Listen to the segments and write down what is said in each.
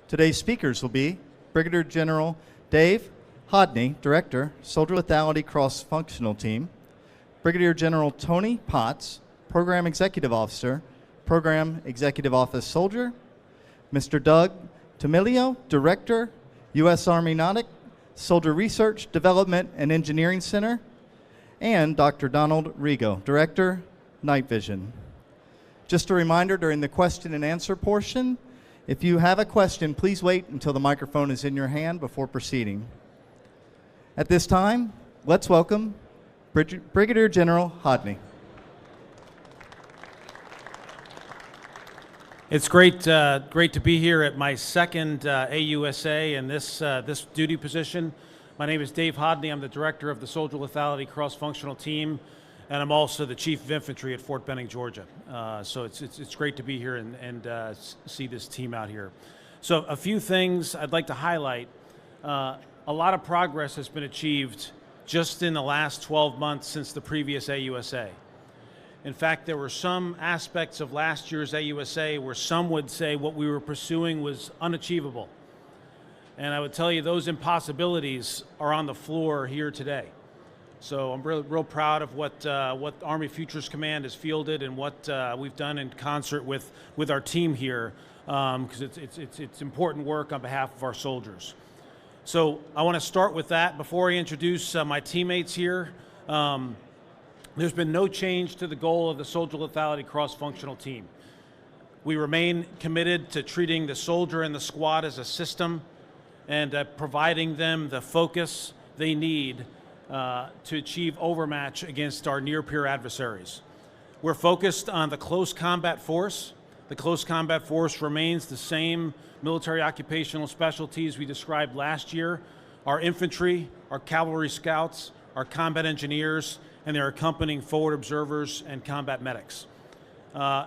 Today's speakers will be Brigadier General Dave Hodne, Director, Soldier Lethality Cross-Functional Team, Brigadier General Tony Potts, Program Executive Officer, Program Executive Office Soldier, Mr. Doug Tamilio, Director, U.S. Army NSRDEC, Soldier Research, Development, and Engineering Center, and Dr. Donald Reago, Director, Night Vision. Just a reminder, during the question and answer portion, if you have a question, please wait until the microphone is in your hand before proceeding. At this time, let's welcome Brigadier General Hodne. It's great to be here at my second AUSA in this duty position. My name is Dave Hodne. I'm the director of the Soldier Lethality Cross-Functional Team, and I'm also the Chief of Infantry at Fort Benning, Georgia. So it's great to be here and see this team out here. So a few things I'd like to highlight. A lot of progress has been achieved just in the last 12 months since the previous AUSA. In fact, there were some aspects of last year's AUSA where some would say what we were pursuing was unachievable. And I would tell you those impossibilities are on the floor here today. So I'm real proud of what Army Futures Command has fielded and what we've done in concert with our team here, because it's important work on behalf of our soldiers. So I want to start with that. Before I introduce my teammates here, there's been no change to the goal of the Soldier Lethality Cross-Functional Team. We remain committed to treating the soldier and the squad as a system and providing them the focus they need to achieve overmatch against our near-peer adversaries. We're focused on the close combat force. The close combat force remains the same military occupational specialties we described last year: our infantry, our cavalry scouts, our combat engineers, and their accompanying forward observers and combat medics.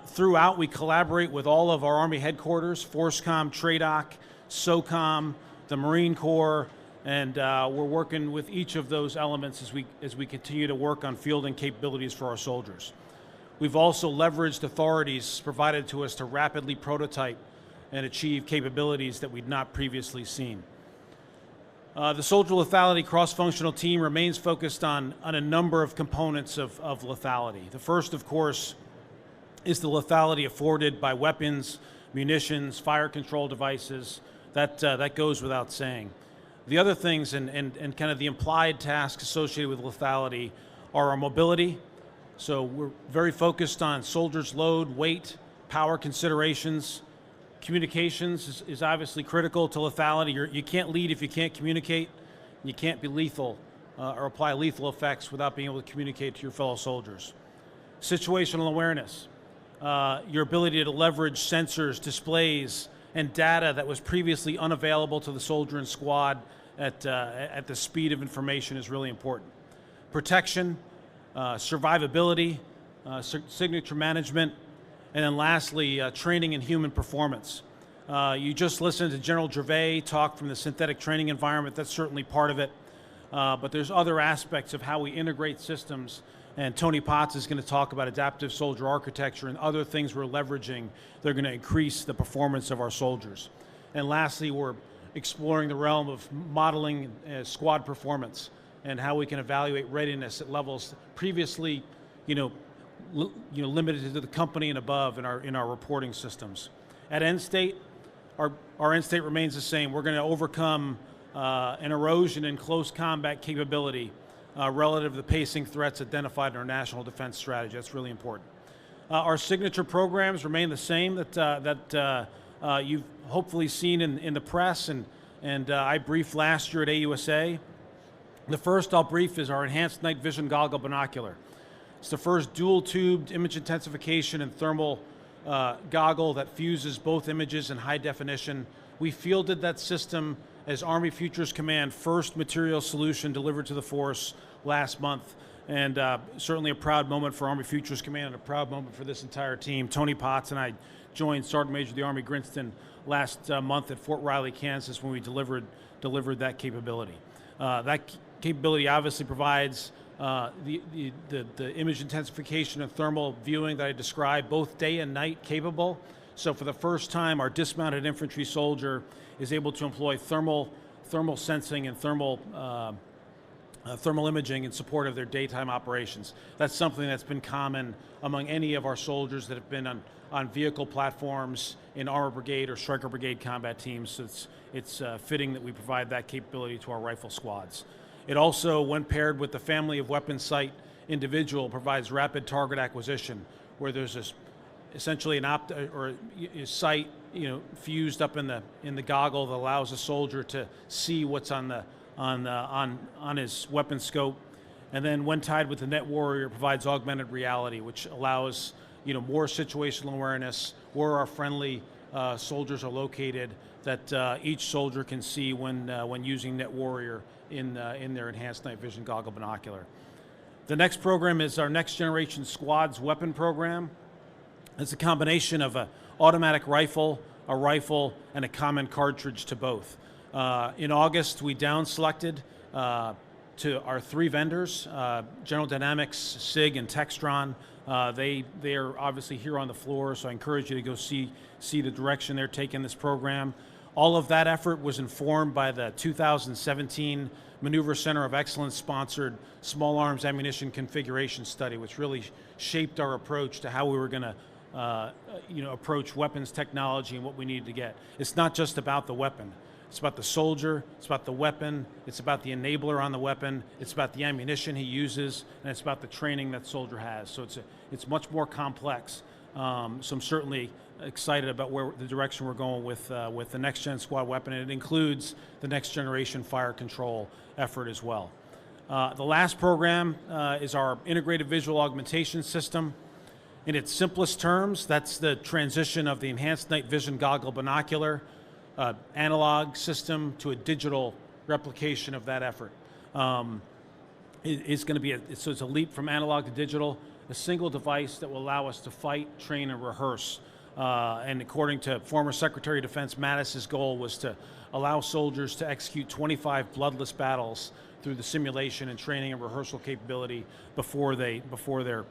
Throughout, we collaborate with all of our Army headquarters, FORSCOM, TRADOC, SOCOM, the Marine Corps, and we're working with each of those elements as we continue to work on fielding capabilities for our soldiers. We've also leveraged authorities provided to us to rapidly prototype and achieve capabilities that we'd not previously seen. The Soldier Lethality Cross-Functional Team remains focused on a number of components of lethality. The first, of course, is the lethality afforded by weapons, munitions, fire control devices. That goes without saying. The other things and kind of the implied tasks associated with lethality are our mobility. So we're very focused on soldiers' load, weight, power considerations. Communications is obviously critical to lethality. You can't lead if you can't communicate. You can't be lethal or apply lethal effects without being able to communicate to your fellow soldiers. Situational awareness, your ability to leverage sensors, displays, and data that was previously unavailable to the soldier and squad at the speed of information is really important. Protection, survivability, signature management, and then lastly, training and human performance. You just listened to General Gervais talk from the synthetic training environment. That's certainly part of it. But there's other aspects of how we integrate systems. And Tony Potts is going to talk about adaptive soldier architecture and other things we're leveraging that are going to increase the performance of our soldiers. And lastly, we're exploring the realm of modeling squad performance and how we can evaluate readiness at levels previously, limited to the company and above in our reporting systems. At end state, our end state remains the same. We're going to overcome an erosion in close combat capability relative to the pacing threats identified in our national defense strategy. That's really important. Our signature programs remain the same that you've hopefully seen in the press and I briefed last year at AUSA. The first I'll brief is our enhanced night vision goggle binocular. It's the first dual-tubed image intensification and thermal goggle that fuses both images in high definition. We fielded that system as Army Futures Command first material solution delivered to the force last month, and certainly a proud moment for Army Futures Command and a proud moment for this entire team. Tony Potts and I joined Sergeant Major of the Army Grinston last month at Fort Riley, Kansas, when we delivered that capability. That capability obviously provides the image intensification and thermal viewing that I described, both day and night capable. So for the first time, our dismounted infantry soldier is able to employ thermal sensing and thermal imaging in support of their daytime operations. That's something that's been common among any of our soldiers that have been on vehicle platforms in Armor Brigade or Striker Brigade combat teams. So it's fitting that we provide that capability to our rifle squads. It also, when paired with the family of weapon sight individual, provides rapid target acquisition, where there's essentially a sight, fused up in the goggle that allows a soldier to see what's on his weapon scope, and then when tied with the Net Warrior, provides augmented reality, which allows more situational awareness where our friendly soldiers are located, that each soldier can see when using Net Warrior in their enhanced night vision goggle binocular. The next program is our Next Generation Squads Weapon Program. It's a combination of an automatic rifle, a rifle, and a common cartridge to both. In August, we down-selected to our 3 vendors, General Dynamics, SIG, and Textron. They are obviously here on the floor, so I encourage you to go see the direction they're taking this program. All of that effort was informed by the 2017 Maneuver Center of Excellence sponsored Small Arms Ammunition Configuration Study, which really shaped our approach to how we were going to approach weapons technology and what we needed to get. It's not just about the weapon. It's about the soldier, it's about the weapon, it's about the enabler on the weapon, it's about the ammunition he uses, and it's about the training that soldier has. So it's much more complex. So I'm certainly excited about the direction we're going with the Next Gen Squad Weapon, and it includes the Next Generation Fire Control effort as well. The last program is our Integrated Visual Augmentation System. In its simplest terms, that's the transition of the Enhanced Night Vision Goggle Binocular analog system to a digital replication of that effort. It's going to be it's a leap from analog to digital, a single device that will allow us to fight, train, and rehearse. And according to former Secretary of Defense Mattis's goal was to allow soldiers to execute 25 bloodless battles through the simulation and training and rehearsal capability before they're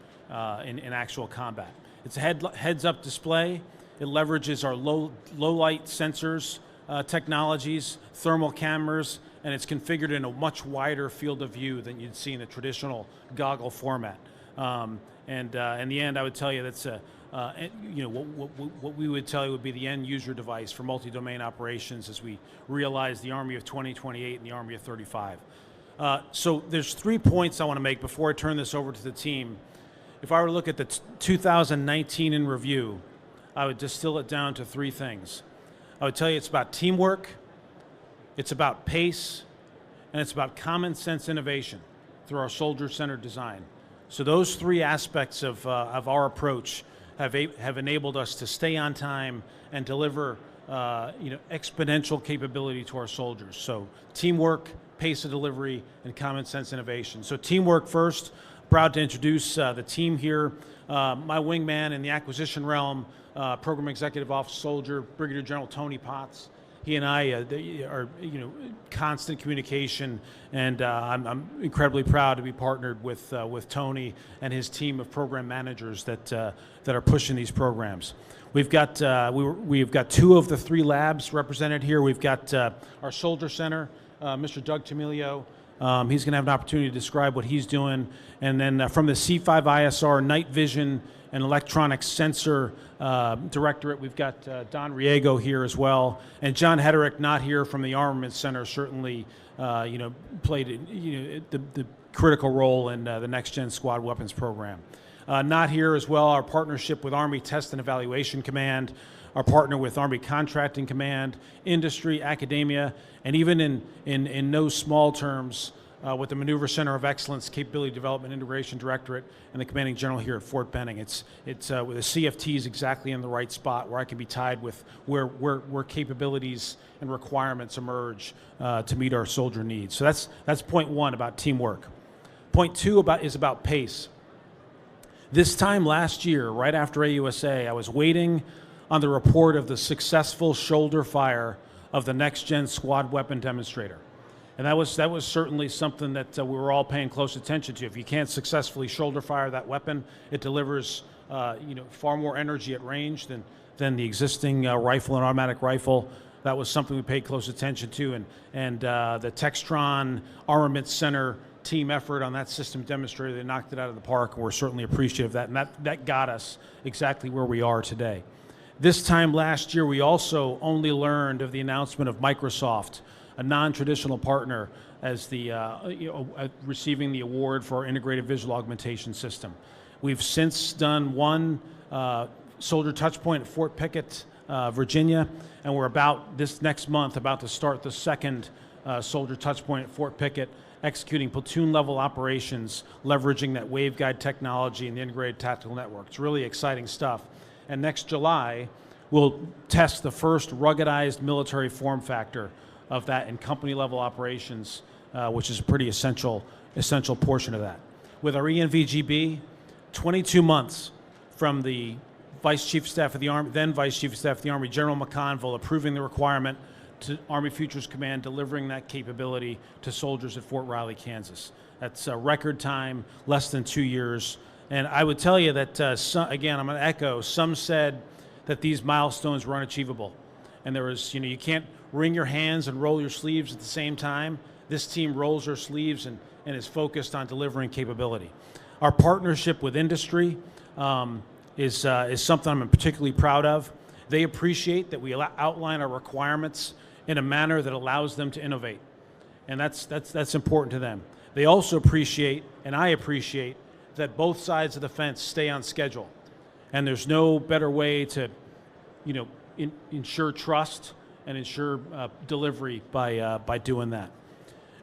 in actual combat. It's a heads-up display. It leverages our low light sensors technologies, thermal cameras, and it's configured in a much wider field of view than you'd see in a traditional goggle format. In the end, I would tell you that's what we would tell you would be the end user device for multi-domain operations as we realize the Army of 2028 and the Army of 35. So there's 3 points I want to make before I turn this over to the team. If I were to look at the 2019 in review, I would distill it down to 3 things. I would tell you it's about teamwork, it's about pace, and it's about common sense innovation through our soldier-centered design. So those 3 aspects of our approach have enabled us to stay on time and deliver exponential capability to our soldiers. So teamwork, pace of delivery, and common sense innovation. So teamwork first. Proud to introduce the team here. My wingman in the acquisition realm, Program Executive Officer Soldier, Brigadier General Tony Potts. He and I are constant communication, and I'm incredibly proud to be partnered with Tony and his team of program managers that are pushing these programs. We've got we've got 2 of the 3 labs represented here. We've got our Soldier Center, Mr. Doug Tamilio. He's going to have an opportunity to describe what he's doing. And then from the C5 ISR Night Vision and Electronic Sensor Directorate, we've got Don Reago here as well. And John Hedderich, not here from the Armament Center, certainly played the critical role in the Next Gen Squad Weapons Program. Not here as well, our partnership with Army Test and Evaluation Command, our partner with Army Contracting Command, industry, academia, and even in no small terms with the Maneuver Center of Excellence, Capability Development Integration Directorate, and the Commanding General here at Fort Benning. It's with the CFT is exactly in the right spot where I can be tied with where capabilities and requirements emerge to meet our soldier needs. So that's point 1 about teamwork. Point 2 is about pace. This time last year, right after AUSA, I was waiting on the report of the successful shoulder fire of the Next Gen Squad Weapon Demonstrator. And that was certainly something that we were all paying close attention to. If you can't successfully shoulder fire that weapon, it delivers far more energy at range than than the existing rifle and automatic rifle. That was something we paid close attention to, and the Textron Armament Center team effort on that system demonstrated they knocked it out of the park, and we're certainly appreciative of that, and that got us exactly where we are today. This time last year, we also only learned of the announcement of Microsoft, a non-traditional partner, as the receiving the award for our integrated visual augmentation system. We've since done one soldier touchpoint at Fort Pickett, Virginia, and we're this next month about to start the second soldier touchpoint at Fort Pickett, executing platoon-level operations, leveraging that waveguide technology and the integrated tactical network. It's really exciting stuff. And next July, we'll test the first ruggedized military form factor of that in company-level operations, which is a pretty essential portion of that. With our ENVGB, 22 months from the Vice Chief of Staff of the Army, then Vice Chief of Staff of the Army, General McConville, approving the requirement to Army Futures Command, delivering that capability to soldiers at Fort Riley, Kansas. That's a record time, less than 2 years. And I would tell you that, again, I'm going to echo, some said that these milestones were unachievable. And there was, you can't wring your hands and roll your sleeves at the same time. This team rolls their sleeves and is focused on delivering capability. Our partnership with industry is something I'm particularly proud of. They appreciate that we outline our requirements in a manner that allows them to innovate. And that's important to them. They also appreciate, and I appreciate, that both sides of the fence stay on schedule. And there's no better way to, ensure trust and ensure delivery by doing that.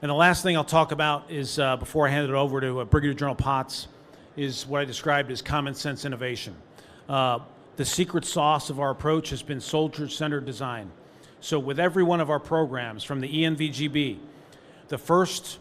And the last thing I'll talk about is, before I hand it over to Brigadier General Potts, is what I described as common sense innovation. The secret sauce of our approach has been soldier-centered design. So with every one of our programs, from the ENVGB, the first,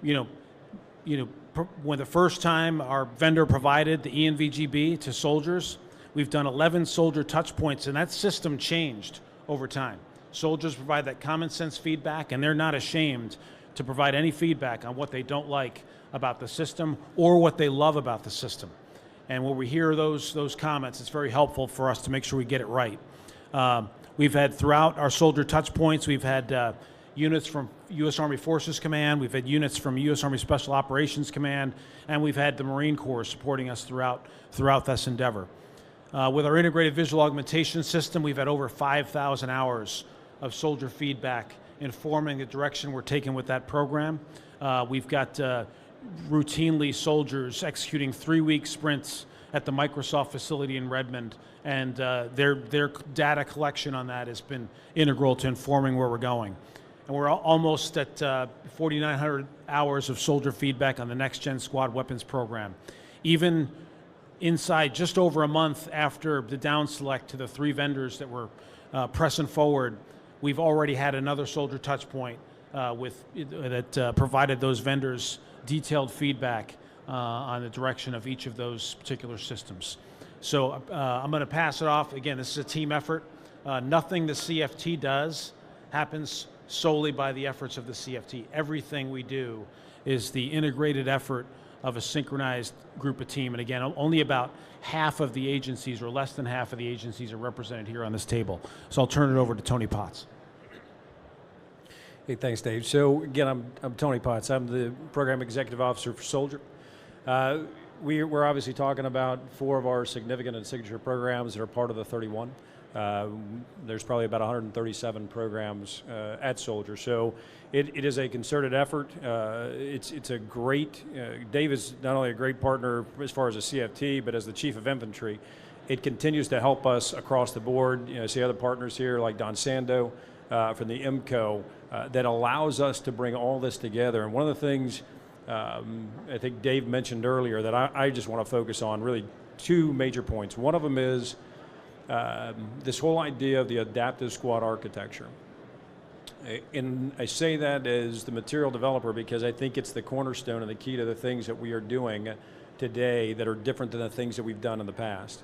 when the first time our vendor provided the ENVGB to soldiers, we've done 11 soldier touch points, and that system changed over time. Soldiers provide that common sense feedback, and they're not ashamed to provide any feedback on what they don't like about the system or what they love about the system. And when we hear those comments, it's very helpful for us to make sure we get it right. We've had, throughout our soldier touch points, we've had units from U.S. Army Forces Command, we've had units from U.S. Army Special Operations Command, and we've had the Marine Corps supporting us throughout this endeavor. With our integrated visual augmentation system, we've had over 5,000 hours of soldier feedback informing the direction we're taking with that program. We've got routinely soldiers executing 3-week sprints at the Microsoft facility in Redmond, and their data collection on that has been integral to informing where we're going. And we're almost at 4,900 hours of soldier feedback on the Next Gen Squad Weapons program. Even inside just over a month after the down select to the 3 vendors that were pressing forward, we've already had another soldier touch point that provided those vendors detailed feedback on the direction of each of those particular systems. So I'm going to pass it off. Again, this is a team effort. Nothing the CFT does happens solely by the efforts of the CFT. Everything we do is the integrated effort of a synchronized group of team. And again, only about half of the agencies, or less than half of the agencies, are represented here on this table. So I'll turn it over to Tony Potts. Hey, thanks, Dave. So again, I'm Tony Potts. I'm the Program Executive Officer for Soldier. We're obviously talking about 4 of our significant and signature programs that are part of the 31. There's probably about 137 programs at Soldier. So it is a concerted effort. It's a great, Dave is not only a great partner as far as a CFT, but as the Chief of Infantry, it continues to help us across the board. I see other partners here like Don Sando from the IMCO that allows us to bring all this together. And one of the things I think Dave mentioned earlier that I just want to focus on, really 2 major points. One of them is this whole idea of the adaptive squad architecture. And I say that as the material developer because I think it's the cornerstone and the key to the things that we are doing today that are different than the things that we've done in the past.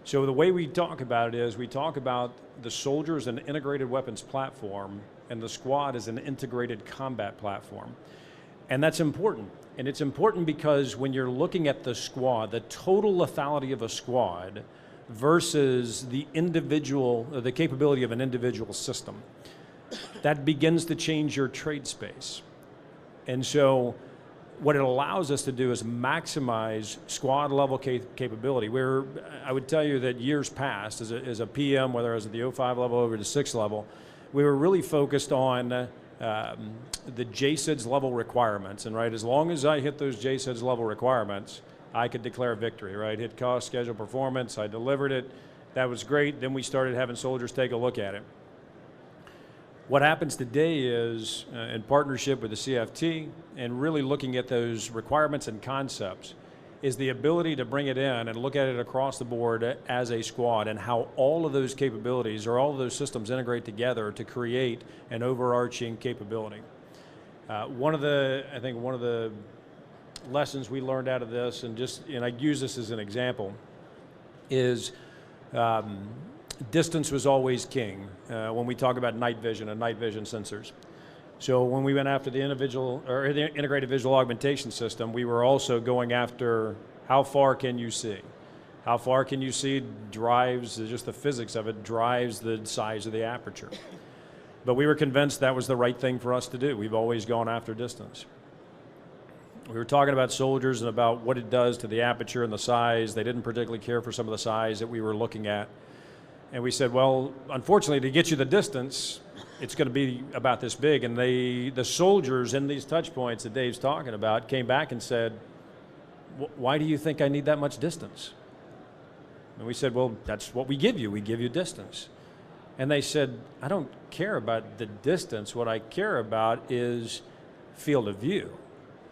So the way we talk about it is we talk about the soldier as an integrated weapons platform and the squad as an integrated combat platform. And that's important. And it's important because when you're looking at the squad, the total lethality of a squad, versus the capability of an individual system. That begins to change your trade space. And so what it allows us to do is maximize squad level capability. I would tell you that years past, as a PM, whether it was at the 05 level over to 6 level, we were really focused on the JSIDS level requirements. And right, as long as I hit those JSIDS level requirements, I could declare victory, right? Hit cost, schedule, performance, I delivered it. That was great. Then we started having soldiers take a look at it. What happens today is, in partnership with the CFT and really looking at those requirements and concepts, is the ability to bring it in and look at it across the board as a squad and how all of those capabilities or all of those systems integrate together to create an overarching capability. I think one of the lessons we learned out of this, and I use this as an example, is distance was always king when we talk about night vision and night vision sensors. So when we went after the integrated visual augmentation system, we were also going after how far can you see? How far can you see drives, just the physics of it, drives the size of the aperture. But we were convinced that was the right thing for us to do. We've always gone after distance. We were talking about soldiers and about what it does to the aperture and the size. They didn't particularly care for some of the size that we were looking at. And we said, well, unfortunately, to get you the distance, it's going to be about this big. And the soldiers in these touch points that Dave's talking about came back and said, why do you think I need that much distance? And we said, well, that's what we give you. We give you distance. And they said, I don't care about the distance. What I care about is field of view.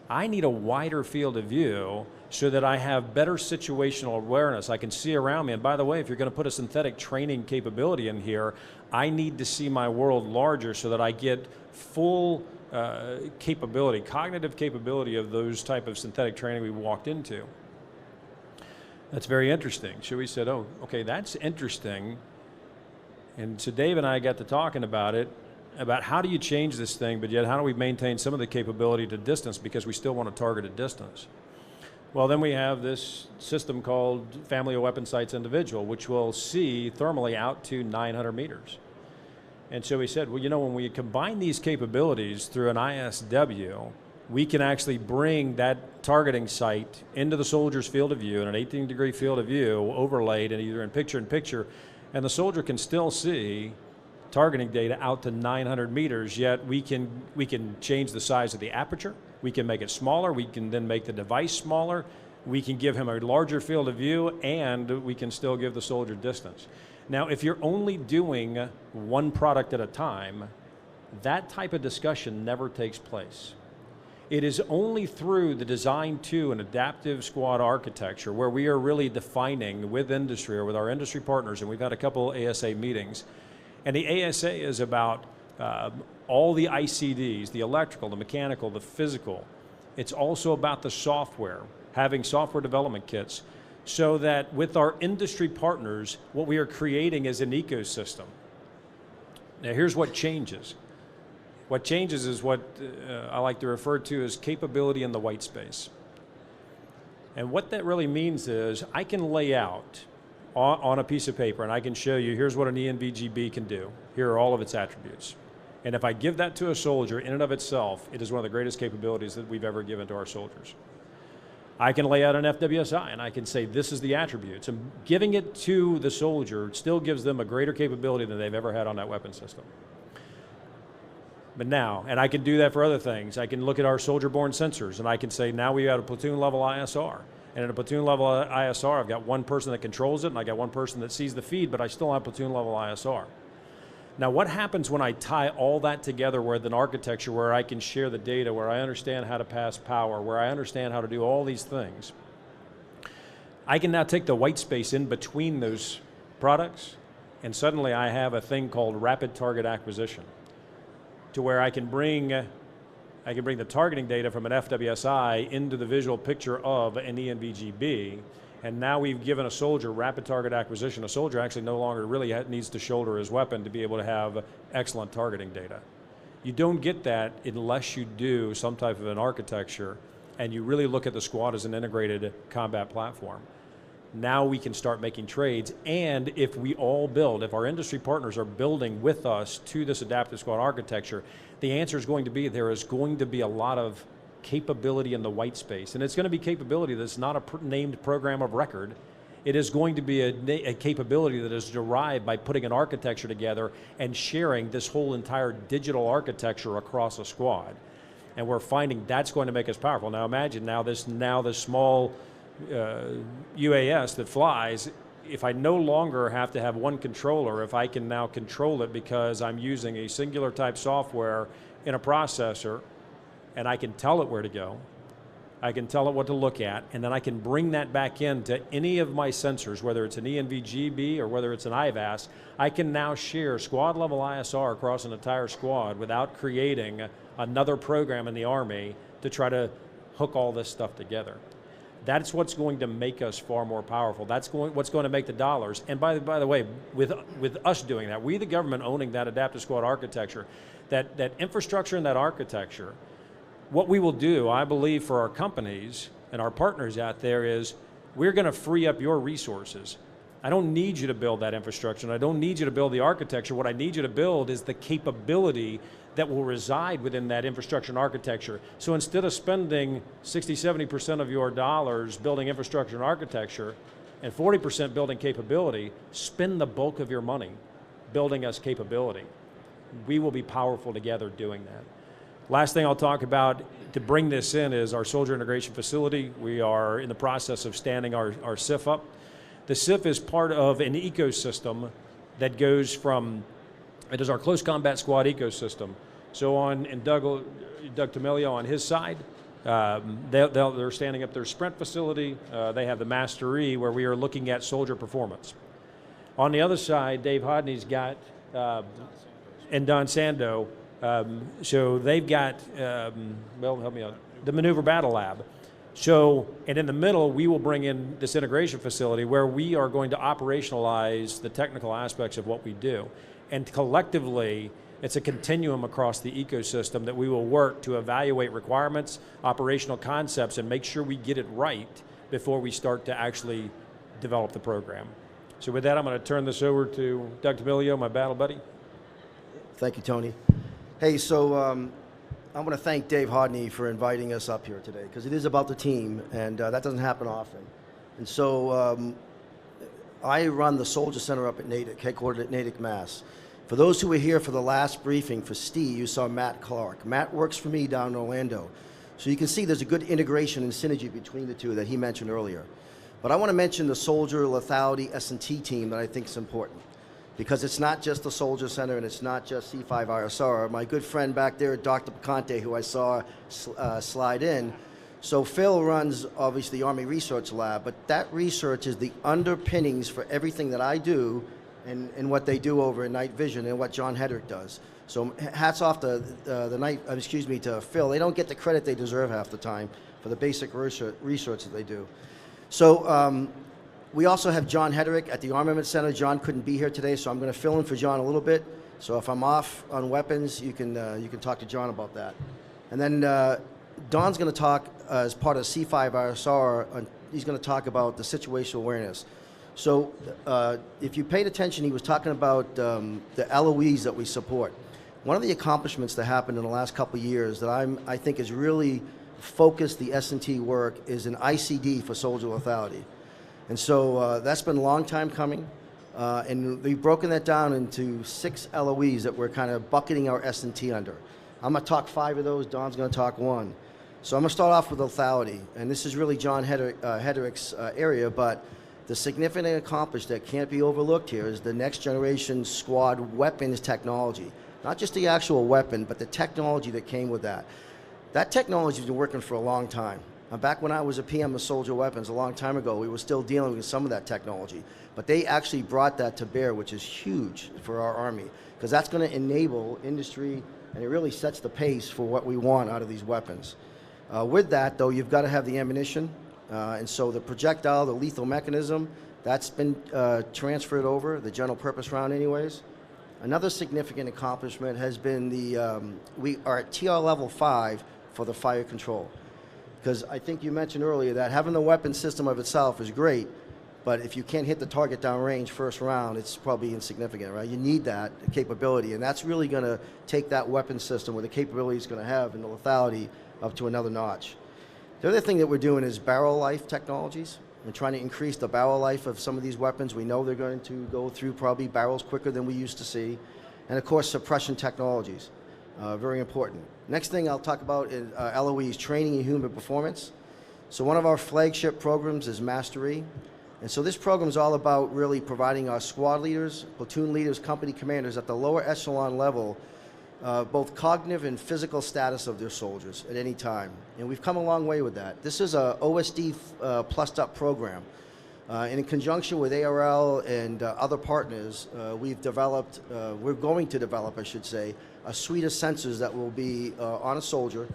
I need a wider field of view so that I have better situational awareness. I can see around me. And by the way, if you're going to put a synthetic training capability in here, I need to see my world larger so that I get full capability, cognitive capability of those type of synthetic training we walked into. That's very interesting. So we said, oh, okay, that's interesting. And so Dave and I got to talking about it, about how do you change this thing, but yet how do we maintain some of the capability to distance because we still want to target at distance? Well, then we have this system called Family of Weapon Sights Individual, which will see thermally out to 900 meters. And so we said, well, you know, when we combine these capabilities through an ISW, we can actually bring that targeting sight into the soldier's field of view in an 18-degree field of view overlaid and either in picture, and the soldier can still see targeting data out to 900 meters, yet we can change the size of the aperture, we can make it smaller, we can then make the device smaller, we can give him a larger field of view, and we can still give the soldier distance. Now, if you're only doing one product at a time, that type of discussion never takes place. It is only through the design to an adaptive squad architecture where we are really defining with industry or with our industry partners, and we've had a couple ASA meetings, and the ASA is about all the ICDs, the electrical, the mechanical, the physical. It's also about the software, having software development kits, so that with our industry partners, what we are creating is an ecosystem. Now here's what changes. What changes is what I like to refer to as capability in the white space. And what that really means is I can lay out on a piece of paper and I can show you, here's what an ENVGB can do. Here are all of its attributes. And if I give that to a soldier in and of itself, it is one of the greatest capabilities that we've ever given to our soldiers. I can lay out an FWSI and I can say this is the attributes. And giving it to the soldier still gives them a greater capability than they've ever had on that weapon system. But now, and I can do that for other things. I can look at our soldier-borne sensors and I can say now we have a platoon level ISR. And in a platoon level ISR, I've got one person that controls it and I got one person that sees the feed, but I still have platoon level ISR. Now what happens when I tie all that together with an architecture where I can share the data, where I understand how to pass power, where I understand how to do all these things? I can now take the white space in between those products and suddenly I have a thing called rapid target acquisition, to where I can bring the targeting data from an FWSI into the visual picture of an ENVGB, and now we've given a soldier rapid target acquisition. A soldier actually no longer really needs to shoulder his weapon to be able to have excellent targeting data. You don't get that unless you do some type of an architecture and you really look at the squad as an integrated combat platform. Now we can start making trades, and if we all build, if our industry partners are building with us to this adaptive squad architecture, the answer is going to be there is going to be a lot of capability in the white space, and it's going to be capability that's not a named program of record. It is going to be a capability that is derived by putting an architecture together and sharing this whole entire digital architecture across a squad. And we're finding that's going to make us powerful. Now imagine now this small UAS that flies, if I no longer have to have one controller, if I can now control it because I'm using a singular type software in a processor, and I can tell it where to go, I can tell it what to look at, and then I can bring that back into any of my sensors, whether it's an ENVGB or whether it's an IVAS. I can now share squad level ISR across an entire squad without creating another program in the Army to try to hook all this stuff together. That's what's going to make us far more powerful. That's what's going to make the dollars. And by the way, with us doing that, we the government owning that adaptive squad architecture, that infrastructure and that architecture, what we will do, I believe, for our companies and our partners out there is we're going to free up your resources. I don't need you to build that infrastructure, and I don't need you to build the architecture. What I need you to build is the capability that will reside within that infrastructure and architecture. So instead of spending 60–70% of your dollars building infrastructure and architecture and 40% building capability, spend the bulk of your money building us capability. We will be powerful together doing that. Last thing I'll talk about to bring this in is our soldier integration facility. We are in the process of standing our SIF up. The SIF is part of an ecosystem that goes from, it is our close combat squad ecosystem. So and Doug Tamilio on his side, they're standing up their sprint facility. They have the Master E where we are looking at soldier performance. On the other side, Dave Hodne's got, and Don Sando, so they've got, well, help me out, the Maneuver Battle Lab. So, and in the middle, we will bring in this integration facility where we are going to operationalize the technical aspects of what we do. And collectively, it's a continuum across the ecosystem that we will work to evaluate requirements, operational concepts, and make sure we get it right before we start to actually develop the program. So with that, I'm going to turn this over to Doug Tamilio, my battle buddy. Thank you, Tony. Hey, so I want to thank Dave Hodne for inviting us up here today, because it is about the team, and that doesn't happen often. And so I run the Soldier Center up at NSRDEC, headquartered at NSRDEC, Mass. For those who were here for the last briefing for Steve, you saw Matt Clark. Matt works for me down in Orlando. So you can see there's a good integration and synergy between the two that he mentioned earlier. But I want to mention the Soldier Lethality S&T team that I think is important, because it's not just the Soldier Center and it's not just C5ISR. My good friend back there, Dr. Picante, who I saw slide in. So Phil runs, obviously, the Army Research Lab, but that research is the underpinnings for everything that I do and what they do over in Night Vision and what John Hedderich does. So hats off to to Phil. They don't get the credit they deserve half the time for the basic research that they do. So we also have John Hedderich at the Armament Center. John couldn't be here today, so I'm going to fill in for John a little bit. So if I'm off on weapons, you can talk to John about that. And then Don's going to talk as part of C5ISR. He's going to talk about the situational awareness. So if you paid attention, he was talking about the LOEs that we support. One of the accomplishments that happened in the last couple of years that I think has really focused the S&T work is an ICD for soldier lethality. And so that's been a long time coming, and we've broken that down into 6 LOEs that we're kind of bucketing our S&T under. I'm going to talk 5 of those, Don's going to talk 1. So I'm going to start off with lethality, and this is really John Hederich's area, but the significant accomplishment that can't be overlooked here is the next generation squad weapons technology. Not just the actual weapon, but the technology that came with that. That technology has been working for a long time. Back when I was a PM of Soldier Weapons a long time ago, we were still dealing with some of that technology. But they actually brought that to bear, which is huge for our Army, because that's going to enable industry, and it really sets the pace for what we want out of these weapons. With that, though, you've got to have the ammunition. And so the projectile, the lethal mechanism, that's been transferred over, the general purpose round anyways. Another significant accomplishment has been we are at TR level 5 for the fire control. Because I think you mentioned earlier that having the weapon system of itself is great, But if you can't hit the target downrange first round, it's probably insignificant, right? You need that capability, and that's really going to take that weapon system with the capability it's going to have and the lethality up to another notch. The other thing that we're doing is barrel life technologies. We're trying to increase the barrel life of some of these weapons. We know they're going to go through probably barrels quicker than we used to see. And of course, suppression technologies, very important. Next thing I'll talk about is LOE's training in human performance. So one of our flagship programs is Mastery. And so this program is all about really providing our squad leaders, platoon leaders, company commanders at the lower echelon level, both cognitive and physical status of their soldiers at any time. And we've come a long way with that. This is a OSD plussed up program. And in conjunction with ARL and other partners, we've developed, we're going to develop, I should say, a suite of sensors that will be on a soldier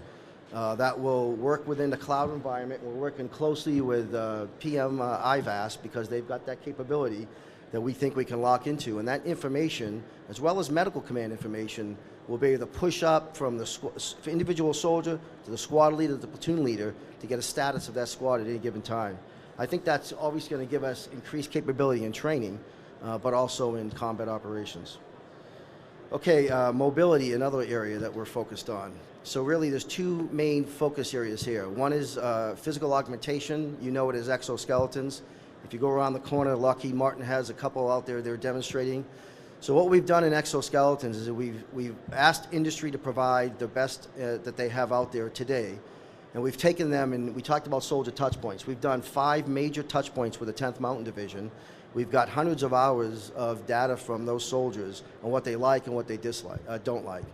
that will work within the cloud environment. We're working closely with PM IVAS because they've got that capability that we think we can lock into. And that information, as well as medical command information, will be able to push up from the individual soldier to the squad leader to the platoon leader to get a status of that squad at any given time. I think that's always going to give us increased capability in training, but also in combat operations. Okay, mobility, another area that we're focused on. So really there's two main focus areas here. One is physical augmentation. You know it as exoskeletons. If you go around the corner, Lockheed Martin has a couple out there they're demonstrating. So what we've done in exoskeletons is that we've asked industry to provide the best that they have out there today. And we've taken them, and we talked about soldier touch points. We've done 5 major touch points with the 10th Mountain Division. We've got hundreds of hours of data from those soldiers on what they like and what they dislike, don't like.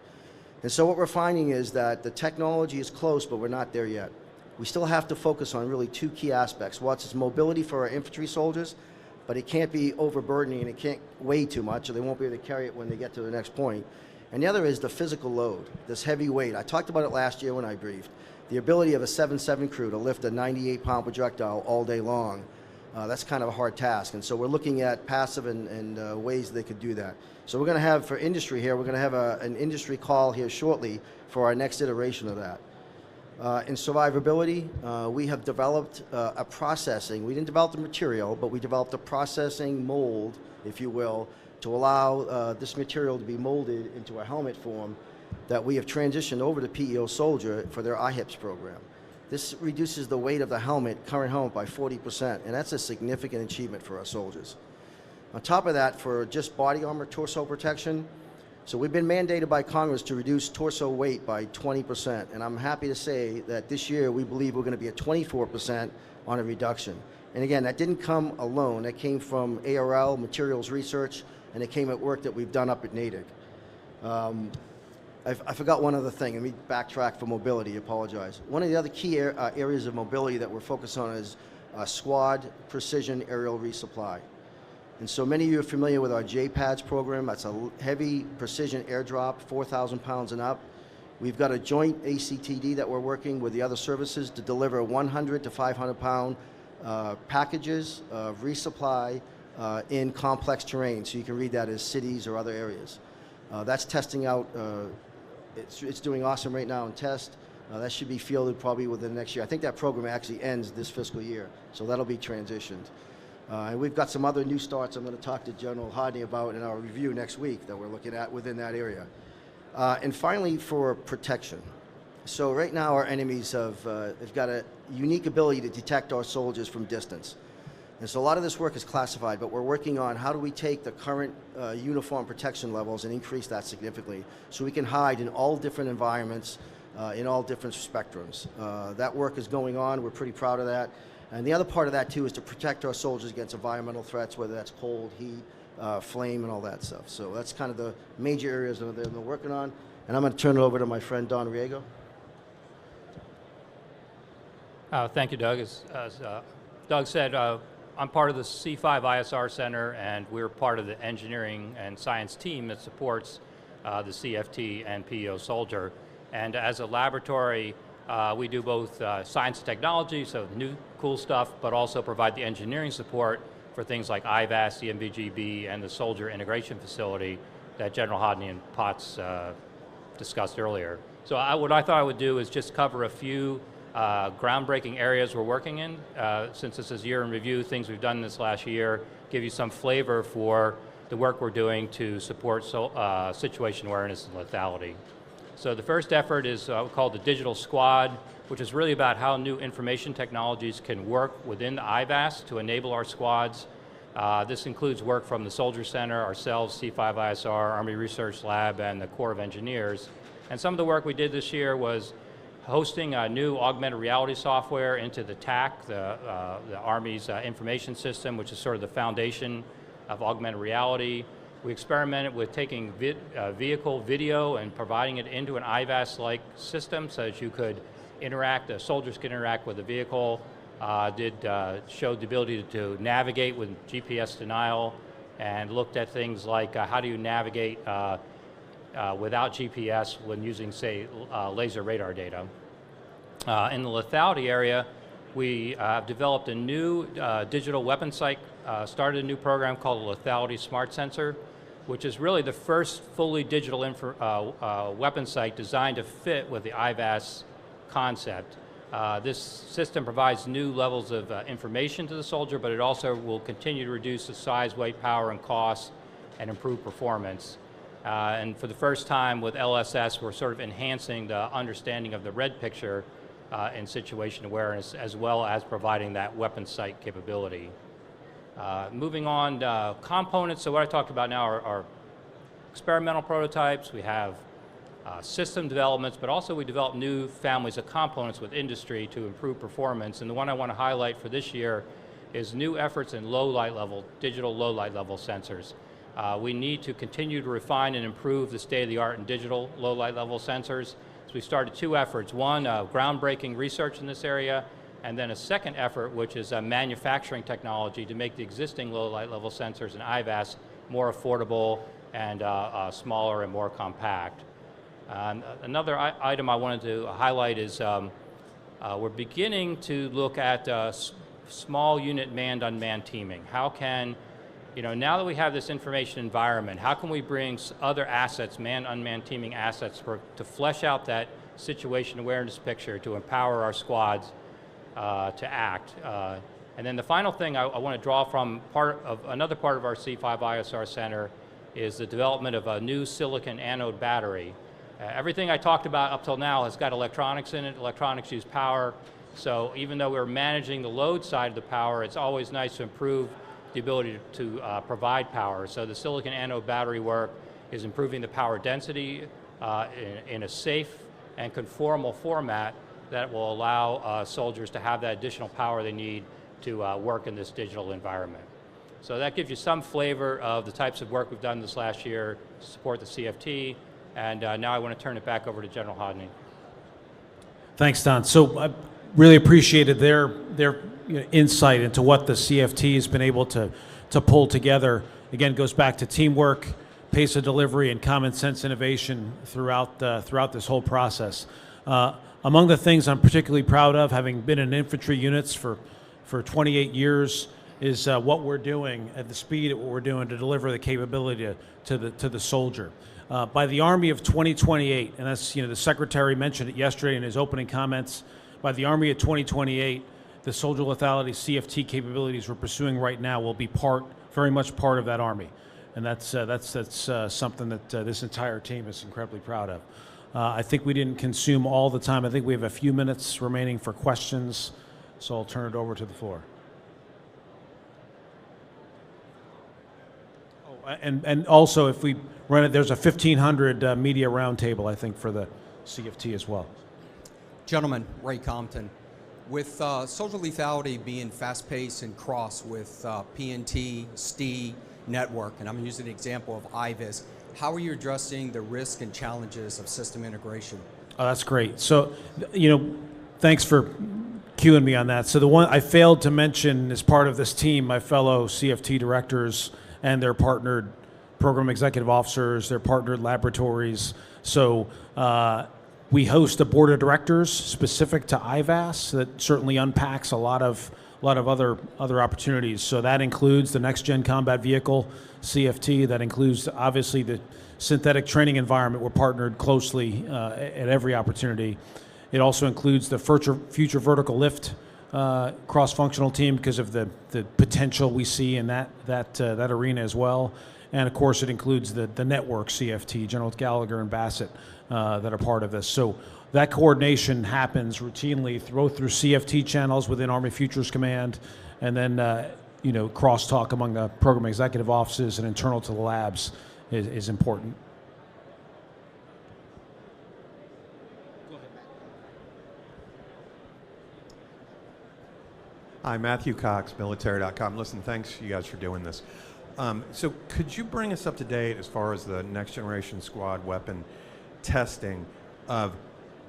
And so what we're finding is that the technology is close, but we're not there yet. We still have to focus on really 2 key aspects. One is mobility for our infantry soldiers, but it can't be overburdening and it can't weigh too much, or they won't be able to carry it when they get to the next point. And the other is the physical load, this heavy weight. I talked about it last year when I briefed. The ability of a 7.7 crew to lift a 98-pound projectile all day long, that's kind of a hard task. And so we're looking at passive and ways they could do that. So we're going to have, for industry here, we're going to have an industry call here shortly for our next iteration of that. In survivability, we have developed a processing. We didn't develop the material, but we developed a processing mold, if you will, to allow this material to be molded into a helmet form that we have transitioned over to PEO Soldier for their IHIPS program. This reduces the weight of the helmet, current helmet, by 40%, and that's a significant achievement for our soldiers. On top of that, for just body armor torso protection, so we've been mandated by Congress to reduce torso weight by 20%, and I'm happy to say that this year we believe we're going to be at 24% on a reduction. And again, that didn't come alone. That came from ARL, materials research, and it came at work that we've done up at NSRDEC. I forgot one other thing. Let me backtrack for mobility, apologize. One of the other key areas of mobility that we're focused on is squad precision aerial resupply. And so many of you are familiar with our JPADS program. That's a heavy precision airdrop, 4,000 pounds and up. We've got a joint ACTD that we're working with the other services to deliver 100 to 500 pound packages of resupply in complex terrain. So you can read that as cities or other areas. That's testing out, it's doing awesome right now in test. That should be fielded probably within the next year. I think that program actually ends this fiscal year, so that'll be transitioned. And we've got some other new starts I'm going to talk to General Hodne about in our review next week that we're looking at within that area. And finally, for protection. So right now our enemies have got a unique ability to detect our soldiers from distance. And so a lot of this work is classified, but we're working on how do we take the current uniform protection levels and increase that significantly so we can hide in all different environments, in all different spectrums. That work is going on. We're pretty proud of that. And the other part of that, too, is to protect our soldiers against environmental threats, whether that's cold, heat, flame, and all that stuff. So that's kind of the major areas that they're working on. And I'm going to turn it over to my friend, Don Reago. Thank you, Doug. As Doug said, I'm part of the C5 ISR Center, and we're part of the engineering and science team that supports the CFT and PEO Soldier. And as a laboratory, we do both science and technology, so new cool stuff, but also provide the engineering support for things like IVAS, the MVGB, and the Soldier Integration Facility that General Hodne and Potts discussed earlier. So what I thought I would do is just cover a few groundbreaking areas we're working in. Since this is year in review, things we've done this last year, give you some flavor for the work we're doing to support situation awareness and lethality. So the first effort is called the Digital Squad, which is really about how new information technologies can work within the IVAS to enable our squads. This includes work from the Soldier Center, ourselves, C5ISR, Army Research Lab, and the Corps of Engineers. And some of the work we did this year was hosting new augmented reality software into the TAC, the Army's information system, which is sort of the foundation of augmented reality. We experimented with taking vehicle video and providing it into an IVAS-like system so that you could interact, the soldiers could interact with the vehicle, showed the ability to navigate with GPS denial, and looked at things like how do you navigate without GPS when using, say, laser radar data. In the lethality area, we have developed a new digital weapon site, started a new program called the Lethality Smart Sensor, which is really the first fully digital weapon site designed to fit with the IVAS concept. This system provides new levels of information to the soldier, but it also will continue to reduce the size, weight, power, and cost, and improve performance. And for the first time with LSS, we're sort of enhancing the understanding of the red picture in situation awareness, as well as providing that weapon sight capability. Moving on, components. So what I talked about now are experimental prototypes. We have system developments, but also we develop new families of components with industry to improve performance. And the one I want to highlight for this year is new efforts in low light level, digital low light level sensors. We need to continue to refine and improve the state-of-the-art in digital low light level sensors. So we started two efforts. One, groundbreaking research in this area, and then a second effort, which is manufacturing technology to make the existing low light level sensors in IVAS more affordable and smaller and more compact. Another item I wanted to highlight is we're beginning to look at small unit manned-unmanned teaming. How can, now that we have this information environment, how can we bring other assets, manned-unmanned teaming assets, to flesh out that situation awareness picture, to empower our squads to act? And then the final thing I want to draw from another part of our C5ISR Center is the development of a new silicon anode battery. Everything I talked about up till now has got electronics in it. Electronics use power, so even though we're managing the load side of the power, it's always nice to improve the ability to provide power. So the silicon anode battery work is improving the power density in a safe and conformal format that will allow soldiers to have that additional power they need to work in this digital environment. So that gives you some flavor of the types of work we've done this last year to support the CFT. And now I want to turn it back over to General Hodne. Thanks, Don. So I really appreciated their insight into what the CFT has been able to pull together. Again, it goes back to teamwork, pace of delivery, and common sense innovation throughout this whole process. Among the things I'm particularly proud of, having been in infantry units for 28 years, is what we're doing at the speed at what we're doing to deliver the capability to the soldier. By the Army of 2028, and that's, the Secretary mentioned it yesterday in his opening comments, by the Army of 2028, the soldier lethality CFT capabilities we're pursuing right now will be very much part of that Army. And that's something that this entire team is incredibly proud of. I think we didn't consume all the time. I think we have a few minutes remaining for questions, so I'll turn it over to the floor. And also, if we run it, there's a 1,500 media roundtable, I think, for the CFT as well. Gentlemen, Ray Compton. With soldier lethality being fast-paced and cross with PNT, STE, network, and I'm using the example of IVAS, how are you addressing the risk and challenges of system integration? Oh, that's great. So, thanks for cueing me on that. So the one I failed to mention as part of this team, my fellow CFT directors and their partnered program executive officers, their partnered laboratories. So we host a board of directors specific to IVAS that certainly unpacks a lot of other opportunities. So that includes the Next Gen Combat Vehicle, CFT. That includes obviously the synthetic training environment. We're partnered closely at every opportunity. It also includes the future vertical lift cross-functional team because of the potential we see in that arena as well. And of course, it includes the network CFT, General Gallagher and Bassett, that are part of this. So that coordination happens routinely through CFT channels within Army Futures Command, and then crosstalk among the program executive offices and internal to the labs is important. Hi, Matthew Cox, military.com. Listen, thanks you guys for doing this. So could you bring us up to date as far as the next generation squad weapon testing of,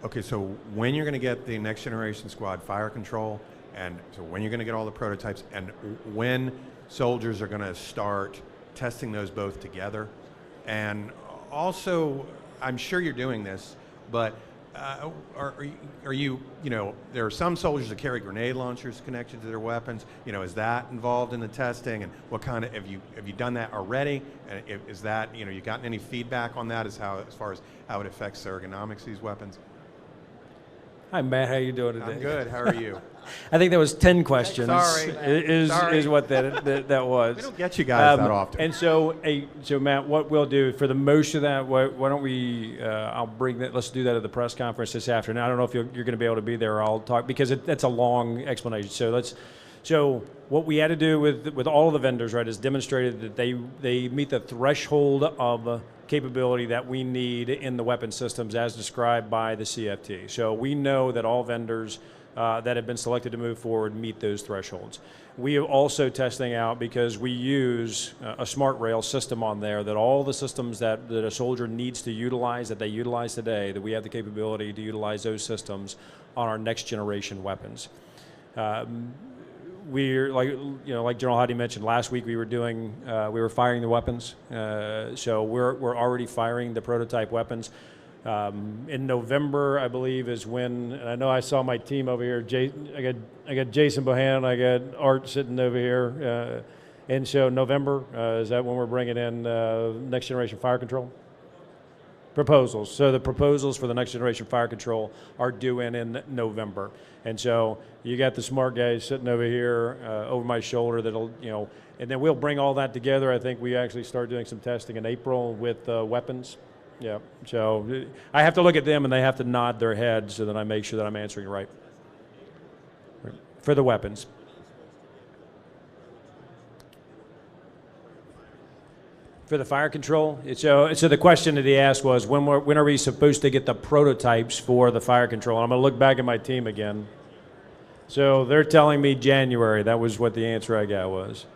okay, so when you're going to get the next generation squad fire control, and so when you're going to get all the prototypes, and when soldiers are going to start testing those both together? And also, I'm sure you're doing this, but are you, there are some soldiers that carry grenade launchers connected to their weapons. Is that involved in the testing? And what kind of, have you done that already? And is that, you gotten any feedback on that as far as how it affects the ergonomics of these weapons? Hi, Matt. How you doing today? I'm good. How are you? I think that was 10 questions. Sorry. Is what that was. We don't get you guys that often. And so Matt, what we'll do for the most of that, why don't we? I'll bring that. Let's do that at the press conference this afternoon. I don't know if you're going to be able to be there. Or I'll talk because that's a long explanation. So what we had to do with all of the vendors, right, is demonstrated that they meet the threshold of capability that we need in the weapon systems as described by the CFT. So we know that all vendors that have been selected to move forward meet those thresholds. We are also testing out, because we use a smart rail system on there, that all the systems that a soldier needs to utilize, that they utilize today, that we have the capability to utilize those systems on our next generation weapons. We're like General Hodne mentioned last week, we were firing the weapons. So we're already firing the prototype weapons. In November, I believe, is when, and I know I saw my team over here. I got Jason Bohan, I got Art sitting over here, and so November is that when we're bringing in next generation fire control proposals. So the proposals for the next generation fire control are due in November. And so you got the smart guys sitting over here over my shoulder that'll, and then we'll bring all that together. I think we actually start doing some testing in April with weapons. Yeah, so I have to look at them and they have to nod their heads so that I make sure that I'm answering right. For the weapons. For the fire control, so the question that he asked was, when are we supposed to get the prototypes for the fire control? And I'm going to look back at my team again. So they're telling me January. That was what the answer I got was.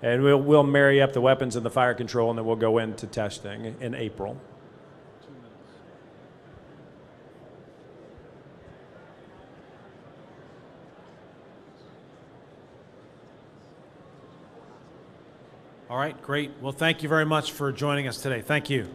And we'll marry up the weapons and the fire control, and then we'll go into testing in April. All right, great. Well, thank you very much for joining us today. Thank you.